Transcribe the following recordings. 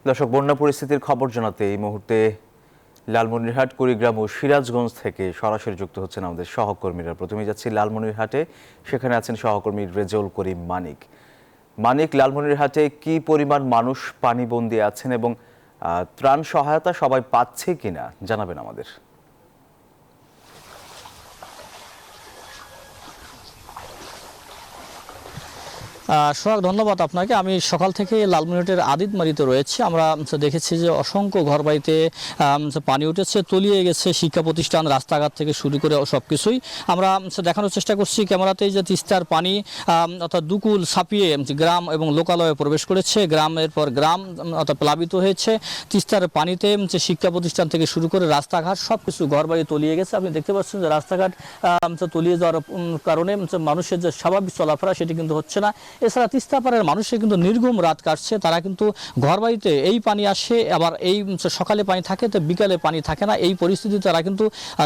দর্শক, বন্যা পরিস্থিতির খবর জানাতে এই মুহূর্তে লালমনিরহাট, কুড়িগ্রাম ও সিরাজগঞ্জ থেকে সরাসরি যুক্ত হচ্ছেন আমাদের সহকর্মীরা। প্রথমে যাচ্ছি লালমনিরহাটে, সেখানে আছেন সহকর্মী রেজাউল করিম মানিক। মানিক, লালমনিরহাটে কি পরিমাণ মানুষ পানিবন্দী আছেন এবং ত্রাণ সহায়তা সবাই পাচ্ছে কিনা জানাবেন আমাদের। সোহাগ, ধন্যবাদ আপনাকে। আমি সকাল থেকে লালমনিরহাটের আদিতমারিতে রয়েছে। আমরা দেখেছি যে অসংখ্য ঘরবাড়িতে পানি উঠেছে, তলিয়ে গেছে শিক্ষা প্রতিষ্ঠান, রাস্তাঘাট থেকে শুরু করে সব কিছুই। আমরা দেখানোর চেষ্টা করছি ক্যামেরাতেই যে তিস্তার পানি অর্থাৎ দুকুল ছাপিয়ে গ্রাম এবং লোকালয়ে প্রবেশ করেছে। গ্রামের পর গ্রাম অর্থাৎ প্লাবিত হয়েছে তিস্তার পানিতে। শিক্ষা প্রতিষ্ঠান থেকে শুরু করে রাস্তাঘাট সব কিছু ঘরবাড়ি তলিয়ে গেছে। আপনি দেখতে পাচ্ছেন যে রাস্তাঘাট তলিয়ে যাওয়ার কারণে মানুষের যে স্বাভাবিক চলাফেরা সেটি কিন্তু হচ্ছে না। এছাড়া তিস্তা পাড়ের মানুষের কিন্তু নির্ঘুম রাত কাটছে। তারা কিন্তু ঘরবাড়িতে এই পানি আসে, আবার এই সকালে পানি থাকে তো বিকালে পানি থাকে না। এই পরিস্থিতিতে তারা কিন্তু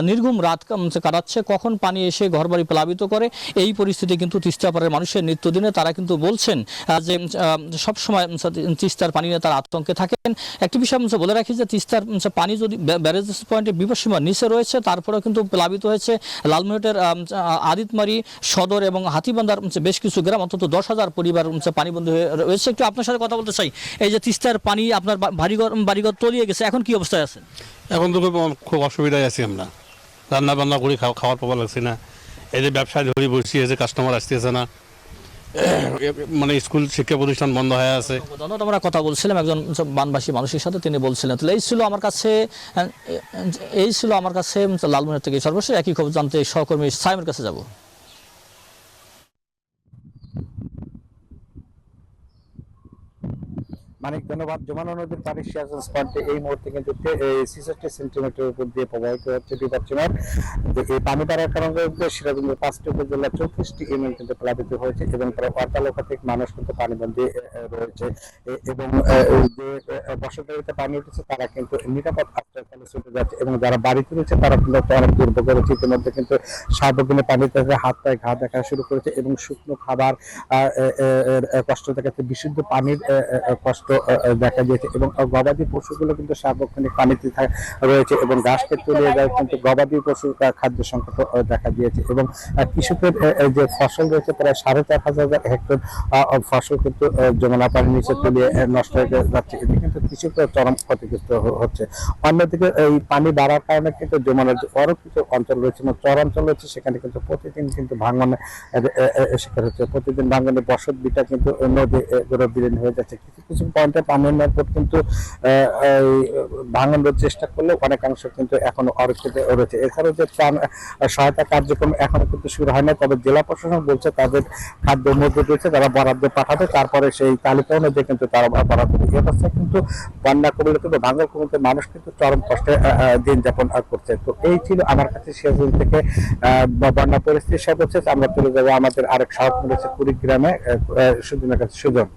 নির্ঘুম রাত কাটাচ্ছে। কখন পানি এসে ঘরবাড়ি প্লাবিত করে, এই পরিস্থিতি কিন্তু তিস্তা পাড়ের মানুষের নিত্যদিনে। তারা কিন্তু বলছেন যে সবসময় তিস্তার পানি নিয়ে তারা আতঙ্কে থাকেন। একটি বিষয় বলে রাখি যে তিস্তার পানি যদি ব্যারেজ পয়েন্টে বিপদসীমার নিচে রয়েছে, তারপরেও কিন্তু প্লাবিত হয়েছে লালমনিরহাটের আদিতমারি, সদর এবং হাতিবান্ধার বেশ কিছু গ্রাম। অন্তত 10,000 পরিবার পানিবন্দী হয়ে রয়েছে। একটু আপনার সাথে কথা বলতে চাই। এই যে তিস্তার পানি আপনার বাড়িঘর তলিয়ে গেছে, এখন কি অবস্থায় আছেন? এখন তো খুব অসুবিধায় আছি। আমরা রান্না বান্না করি, খাওয়ার পাওয়া লাগছে না। এই যে ব্যবসায় ধরে বসছি, এই যে কাস্টমার আসতেছে না, মানে স্কুল শিক্ষা প্রতিষ্ঠান বন্ধ হয়ে আছে। আমরা কথা বলছিলাম একজন বানবাসী মানুষের সাথে, তিনি বলছিলেন এই ছিল আমার কাছে লালমনিরহাট থেকে সর্বশেষ। একই খবর জানতে সহকর্মী সাইমের কাছে যাব। মানিক, ধন্যবাদ। যমুনা নদীর পানি সিরাজগঞ্জ পয়েন্টে এই মুহূর্তে কিন্তু 66 সেন্টিমিটার উপর দিয়ে প্রবাহিত হচ্ছে বিপদসীমার। এই পানি বাড়ার কারণে সিরাজগঞ্জের 5টি উপজেলা 34টি ইউনিয়ন কিন্তু প্লাবিত হয়েছে এবং প্রায় 48 লক্ষাধিক মানুষ কিন্তু পানিবন্দী রয়েছে। এবং যে বসতবাড়িতে পানি উঠেছে তারা কিন্তু নিরাপদ আশ্রয়স্থলে ছুটে যাচ্ছে এবং যারা বাড়িতে রয়েছে তারা কিন্তু অনেক দুর্ভোগ রয়েছে। ইতিমধ্যে কিন্তু সার্বজনীন পানিতে হাত পায়ে ঘা দেখা শুরু করেছে এবং শুকনো খাবার কষ্ট দেখাচ্ছে, বিশুদ্ধ পানির কষ্ট দেখা দিয়েছে এবং গবাদি পশুগুলো কিন্তু সার্বক্ষণিক পানিতে রয়েছে এবং ঘাস খেতে তলিয়ে যায়, কিন্তু গবাদি পশুর খাদ্য সংকট দেখা দিয়েছে এবং কৃষকের যে ফসল রয়েছে প্রায় 4,500 হেক্টর ফসল কিন্তু যমুনা পানির নিচে তলিয়ে নষ্ট হয়ে যাচ্ছে। এতে কিন্তু কৃষকরা চরম ক্ষতিগ্রস্ত হচ্ছে। অন্যদিকে এই পানি বাড়ার কারণে কিন্তু যমুনার যে আরো কিছু অঞ্চল রয়েছে, চর অঞ্চল রয়েছে, সেখানে কিন্তু প্রতিদিন কিন্তু ভাঙনে শিকার হচ্ছে। প্রতিদিন ভাঙনে বসত বিটা কিন্তু নদী বিলীন হয়ে যাচ্ছে। কিছু কিছু পয়েন্টে পানি নেওয়ার পর কিন্তু ভাঙানোর চেষ্টা করলেও অনেকাংশ কিন্তু এখনো অরক্ষিত রয়েছে। এছাড়াও যে ত্রাণ সহায়তা কার্যক্রম এখনো কিন্তু শুরু হয় না, তবে জেলা প্রশাসন বলছে তাদের খাদ্য মজুদ রয়েছে, তারা বরাদ্দ পাঠাবে, তারপরে সেই তালিকা অনুযায়ী কিন্তু তারা বরাদ্দ দেবে। এ অবস্থায় কিন্তু বন্যা কবলিত কিন্তু ভাঙন কবলিত মানুষ কিন্তু চরম কষ্টে দিন যাপন করছে। তো এই ছিল আমার কাছে সিরাজগঞ্জ থেকে বন্যা পরিস্থিতির সর্বশেষ। আমরা চলে যাবো আমাদের আরেক সহকর্মী রয়েছে কুড়িগ্রামে, সুজনের কাছে। সুজন।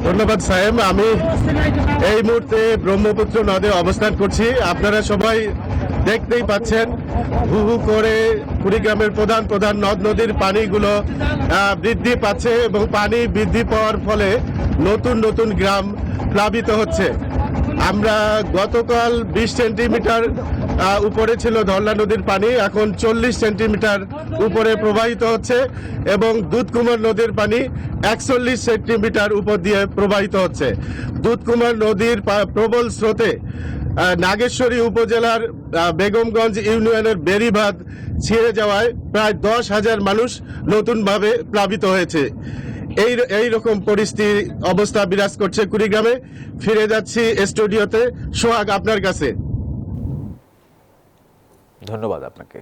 ধন্যবাদ সাহেব। আমি এই মুহূর্তে ব্রহ্মপুত্র নদে অবস্থান করছি। আপনারা সবাই দেখতেই পাচ্ছেন হু হু করে কুড়িগ্রামের প্রধান প্রধান নদ নদীর পানিগুলো বৃদ্ধি পাচ্ছে এবং পানি বৃদ্ধি পাওয়ার ফলে নতুন নতুন গ্রাম প্লাবিত হচ্ছে। আমরা গতকাল 20 সেন্টিমিটার উপরে ছিল ধরলা নদীর পানি, এখন 40 সেন্টিমিটার উপরে প্রবাহিত হচ্ছে এবং দুধকুমার নদীর পানি 41 সেন্টিমিটার উপর দিয়ে প্রবাহিত হচ্ছে। দুধকুমার নদীর প্রবল স্রোতে নাগেশ্বরী উপজেলার বেগমগঞ্জ ইউনিয়নের বেড়িবাঁধ ছিঁড়ে যাওয়ায় প্রায় 10,000 মানুষ নতুনভাবে প্লাবিত হয়েছে। এই রকম পরিস্থিতি অবস্থা বিরাজ করছে কুড়িগ্রামে। ফিরে যাচ্ছি স্টুডিওতে। সোহাগ, আপনার কাছে। ধন্যবাদ আপনাকে।